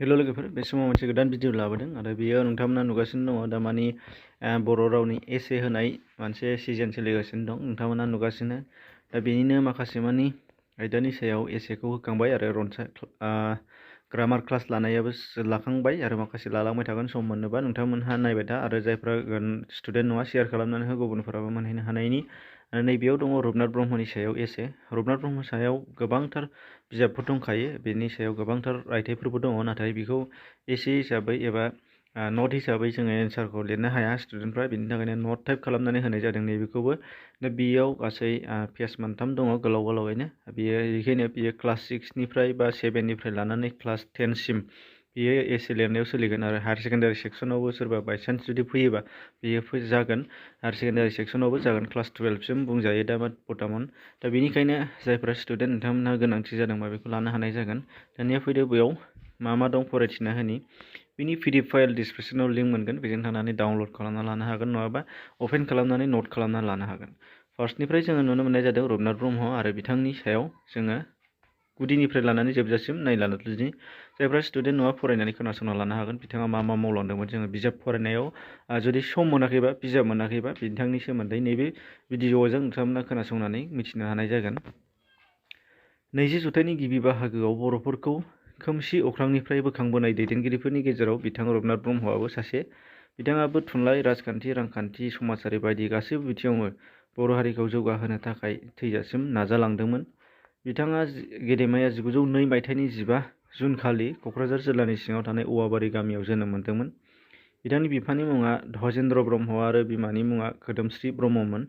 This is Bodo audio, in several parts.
हेल' लोगोफोर, बे समाव मोनसे गोदान भिडिअ लाबोदों आरो बेयो नोंथांमोना नुगासिनो दङ दामानि बर' रावनि एसे होनाय मोनसे सिजन सोलिगासिनो दं। नोंथांमोना नुगासिनो दा बेनिनो माखासे मानि आयदानि सायाव एसेखौ होखांबाय आरो ग्रामार क्लास लानायाबो लाखांबाय आरो माखासे लालांबाय थागोन सम मोनोबा नोंथांमोनहा नायबाय था आरो जायफ्रा स्टुडेन्ट नङा शेयार खालामनानै हो गुबुनफोराबो मोनहैनो हानायनि। आरो नैबेयाव दङ रुपनाथ ब्रह्मनि सायाव एसे। रुपनाथ ब्रह्म सायाव गोबांथार बिजाबफोर दंखायो, बेनि सायाव गोबांथार रायथाइफोरबो दङ, नाथाय बेखौ एसे हिसाबै एबा नट हिसाबै जोङो एन्सारखौ लिरनो हाया स्टुडेन्टफ्रा, बेनि थाखायनो नट टाइप खालामनानै होनाय जादों नैबेखौबो। दा बेयाव गासै पेज मोनथाम दङ गोलाव गोलावैनो। बेखायनो बियो क्लास 6निफ्राय बा 7निफ्राय लानानै क्लास 10सिम बियो एसे लिरनायाव सोलिगोन आरो हायार सेकेन्डारि सेक्सनावबो सोरबा बायसान्स जुदि फैयोबा बियो जागोन। हायार सेकेन्डारि सेक्सनावबो जागोन, क्लास 12सिम बुंजायो दा बर्थमान। दा बेनिखायनो जायफ्रा स्टुडेन्ट नोंथांमोनहा गोनांथि जादोंबा बेखौ लानो हानाय जागोन। दानिया फैदो बेयाव मा दं फरायथिना होनि। बिनि PDF फाइल डिसक्रिपसनाव लिंक मोनगोन, बेजों थांनानै डाउनलड खालामना लानो हागोन, नङाबा अपेन खालामनानै नट खालामना लानो हागोन। फार्स्टनिफ्राय जोङो नुनो मोननाय जादों रुपनाथ ब्रह्म आरो बिथांनि सायाव जोङो गुदिनिफ्राय लानानै जोबजासिम नायलांदोनि। जायफ्रा स्टुडेन्ट नङा फरायनानै खोनासंना लानो हागोन बिथाङा मा मावलांदोंमोन। जोङो बिजाब फरायनायाव जुदि सम मोनाखैबा, बिजाब मोनाखैबा बिथांनि सोमोन्दै नैबे भिडिअजों नोंथांमोना खोनासंनानै मिथिनो हानाय जागोन। 20 जौथाइनि गिबि बाहागोआव बर'फोरखौ खोमसि अख्रांनिफ्राय बोखांबोनाय दैदेनगिरिफोरनि गेजेराव बिथां रुपनाथ ब्रह्मआबो सासे। बिथाङाबो थुनलाइ, राजखान्थि, रांखान्थि, समाजारि बायदि गासैबो बिथिङावनो बर' हारिखौ जौगाहोनो थाखाय थैजासिम नाजालांदोंमोन। बिथाङा गेदेमाया 1902 मायथाइनि 15 जुन खालि क'क्राझार जिल्लानि सिङाव थानाय औवाबारि गामियाव जोनोम मोनदोंमोन। बिथांनि बिफानि मुङा धजेन्द्र ब्रह्म आरो बिमानि मुङा खोदोमस्रि ब्रह्ममोन।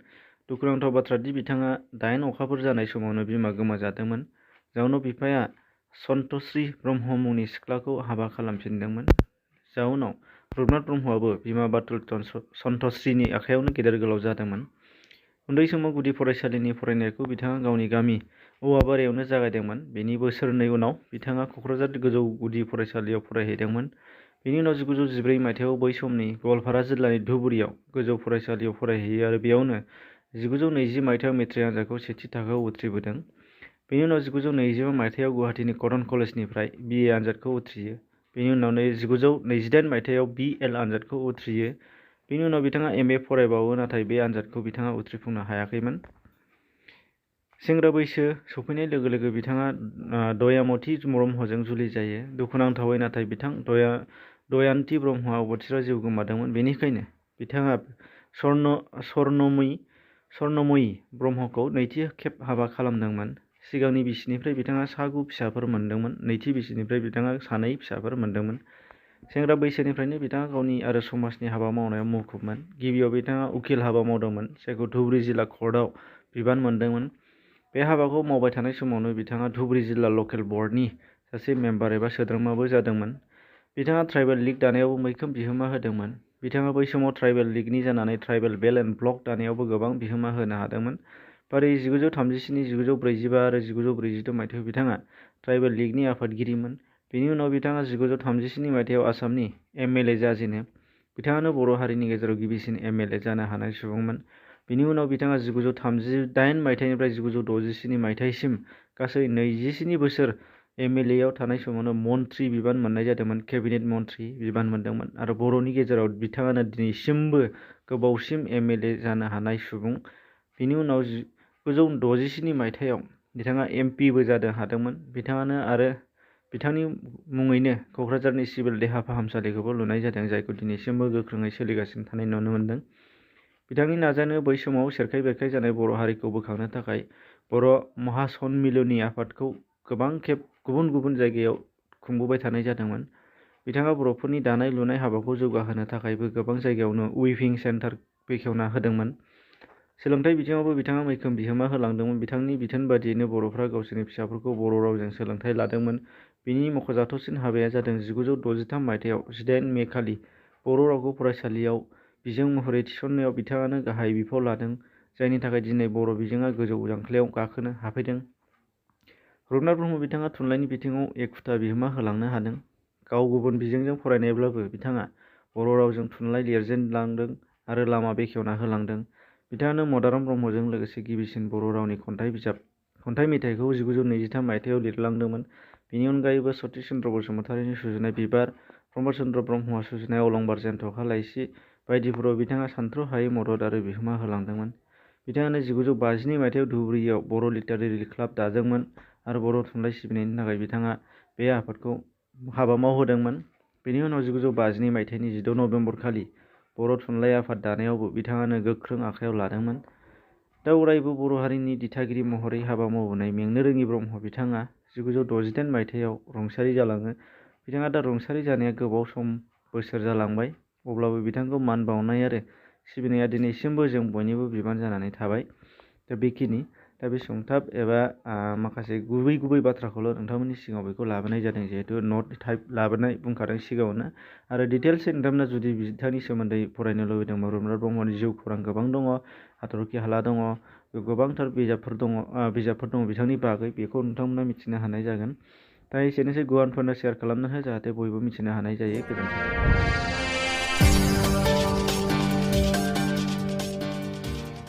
दुखुनांथाव बाथ्रा दि बिथाङा 8 अखाफोर जानाय समावनो बिमा गोमाजादोंमोन। जाउनाव बिफाया सन्तश्री ब्रह्म मुंनि सिख्लाखौ हाबा खालामफिनदोंमोन। जाउनाव रुपनाथ ब्रह्मआबो बिमा बाथुल सन्तश्रीनि आखायावनो गेदेर गोलाव जादोंमोन। उन्दै समाव गुदि फरायसालिनि फरायनायखौ बिथाङा गावनि गामि औवाबारियावनो जागायदोंमोन। बेनि बोसोरनै उनाव बिथाङा क'क्राझार गोजौ गुदि फरायसालियाव फरायहैदोंमोन। बेनि उनाव 1914 मायथाइयाव बै समनि गवालपारा जिल्लानि धुबुरीयाव गोजौ फरायसालियाव फरायहैयो आरो बेयावनो 1920 मायथाइयाव मेट्रिक आनजादखौ सेथि थाखोआव उथ्रिबोदों। बेनि उनाव 1925 मायथाइयाव गुवाहाटीनि कटन कलेजनिफ्राय BA आनजादखौ उथ्रियो। बेनि उनाव 1928 मायथाइयाव BL आनजादखौ उथ्रियो। बेनि उनाव बिथाङा MA फरायबावो, नाथाय बे आनजादखौ बिथाङा उथ्रिफुंनो हायाखैमोन। सेंग्रा बैसो सफैनाय लोगो लोगो बिथाङा दयामती ब्रह्मजों जुलि जायो। दुखुनांथावै नाथाय बिथां दयान्ती ब्रह्मआ अबथिरायाव जिउ गोमादोंमोन। बेनिखायनो बिथाङा स्वर्णमयी ब्रह्मखौ नैथि खेब हाबा खालामदोंमोन। सिगांनि बिसिनिफ्राय बिथाङा 7 फिसाफोर मोनदोंमोन। नैथि बिसिनिफ्राय बिथाङा 2 फिसाफोर मोनदोंमोन। सेंग्रा बैसोनिफ्रायनो बिथाङा गावनि आरो समाजनि हाबा मावनायाव मुखुबमोन। गिबियाव बिथाङा उकिल हाबा मावदोंमोन, जायखौ धुबुरी जिल्ला कर्टआव बिबान मोनदोंमोन। बे हाबाखौ मावबाय थानाय समावनो बिथाङा धुबुरी जिल्ला लकेल बर्डनि सासे मेम्बार एबा सोद्रोमाबो जादोंमोन। बिथाङा ट्राइबेल लीग दानायावबो मैखोम बिहोमा होदोंमोन। बिथाङा बै समाव ट्राइबेल लीगनि जानानै ट्राइबेल बेल एन्ड ब्लक दानायावबो गोबां बिहोमा होनो हादोंमोन। फारियै 1937, 1945 आरो 1942 मायथाइयाव बिथाङा ट्राइबेल लीगनि आफादगिरिमोन। बेनि उनाव बिथाङा 1937 मायथाइयाव आसामनि MLA जाजेनो। बिथाङानो बर' हारिनि गेजेराव गिबिसिन MLA जानो हानाय सुबुंमोन। बेनि उनाव बिथाङा 1938 मायथाइनिफ्राय 1967 मायथाइसिम गासै 27 बोसोर MLAआव थानाय समावनो मन्त्रि बिबान मोननाय जादोंमोन, केबिनेट मन्त्रि बिबान मोनदोंमोन आरो बर'नि गेजेराव बिथाङानो दिनैसिमबो गोबावसिम MLA जानो हानाय सुबुं। बेनि उनाव 1967 मायथाइयाव बिथाङा MPबो जानो हादोंमोन। बिथाङानो आरो बिथांनि मुङैनो क'क्राझारनि सिभिल देहा फाहामसालिखौबो लुनाय जादों, जायखौ दिनैसिमबो गोख्रोङै सोलिगासिनो थानाय नुनो मोन्दों। बिथांनि नाजानायाव बै समाव सेरखाय बेरखाय जानाय बर' हारिखौ बोखांनो थाखाय बर' महासन्मिलनी आफादखौ गोबां खेब गुबुन गुबुन जायगायाव खुंबोबाय थानाय जादोंमोन। बिथाङा बर'फोरनि दानाय लुनाय हाबाखौ जौगाहोनो थाखायबो गोबां जायगायावनो उइभिं सेन्टार बेखेवना होदोंमोन। सोलोंथाइ बिथिङावबो बिथाङा मैखोम बिहोमा होलांदोंमोन। बिथांनि बिथोन बादियैनो बर'फ्रा गावसोरनि फिसाफोरखौ बर' रावजों सोलोंथाइ लादोंमोन। बिनि मख'जाथावसिन हाबाया जादों 1963 मायथाइयाव 18 मे खालि बर' रावखौ फरायसालियाव बिजों महरै थिसननायाव बिथाङानो गाहाय बिफाव लादों, जायनि थाखाय दिनै बर' बिजोङा गोजौ जांख्लायाव गाखोनो हाफैदों। रुपनाथ ब्रह्म बिथाङा थुनलाइनि बिथिङाव एखुथा बिहोमा होलांनो हादों। गाव गुबुन बिजोंजों फरायनायब्लाबो बिथाङा बर' रावजों थुनलाइ लिरजेनलांदों आरो लामा बेखेवना होलांदों। बिथाङानो मदाराम ब्रह्मजों लोगोसे गिबिसिन बर' रावनि खन्थाइ मेथाइखौ 1923 मायथाइयाव लिरलांदोंमोन। बेनि अनगायैबो सतिश चन्द्र बसुमतारीनि सुजुनाय बिबार, प्रमद चन्द्र ब्रह्मआ सुजुनाय अलंबार जेन्थखा लाइसि बायदिफोराव बिथाङा सानथ्र'हायै मदद आरो बिहोमा होलांदोंमोन। बिथाङानो 1952 मायथाइयाव धुबुरीआव बर' लिटारेरि क्लाब दादोंमोन आरो बर' थुनलाइ सिबिनायनि थाखाय बिथाङा बे आफादखौ हाबा मावहोदोंमोन। बेनि उनाव 1952 मायथाइनि 16 नबेम्बर खालि बर' थुनलाइ आफाद दानायावबो बिथाङानो गोख्रों आखायाव लादोंमोन। दा अरायबो बर' हारिनि दिथागिरि महरै हाबा मावबोनाय मेंनो रोङि ब्रह्म बिथाङा 1968 मायथाइयाव रुंसारि जालाङो। बिथाङा दा रुंसारि जानाया गोबाव बोसोर जालांबाय, अब्लाबो बिथांखौ मान बावनाय आरो सिबिनाया दिनैसिमबो जों बयनिबो बिबान जानानै थाबाय। दा बेखिनि दा बे सुंथाब एबा माखासे गुबै बाथ्राखौल' नोंथांमोननि सिगाङाव बेखौ लाबोनाय जादों, जिहेतु नट टाइप लाबोनाय बुंखादों सिगाङावनो। आरो डिटेल्सै नोंथांमोना जुदि बिथांनि सोमोन्दै फरायनो लुबैदोंबा रुपनाथ ब्रह्मनि जिउ खौरां गोबां दङ, हाथरखि हाला दङ, गोबांथार बिजाबफोर दङ बिथांनि बागै, बेखौ नोंथांमोना मिथिनो हानाय जागोन। दा एसेनोसै गुबुनफोरनो शेयार खालामनो हो, जाहाथे बयबो मिथिनो हानाय जायो। गोजोन्थों।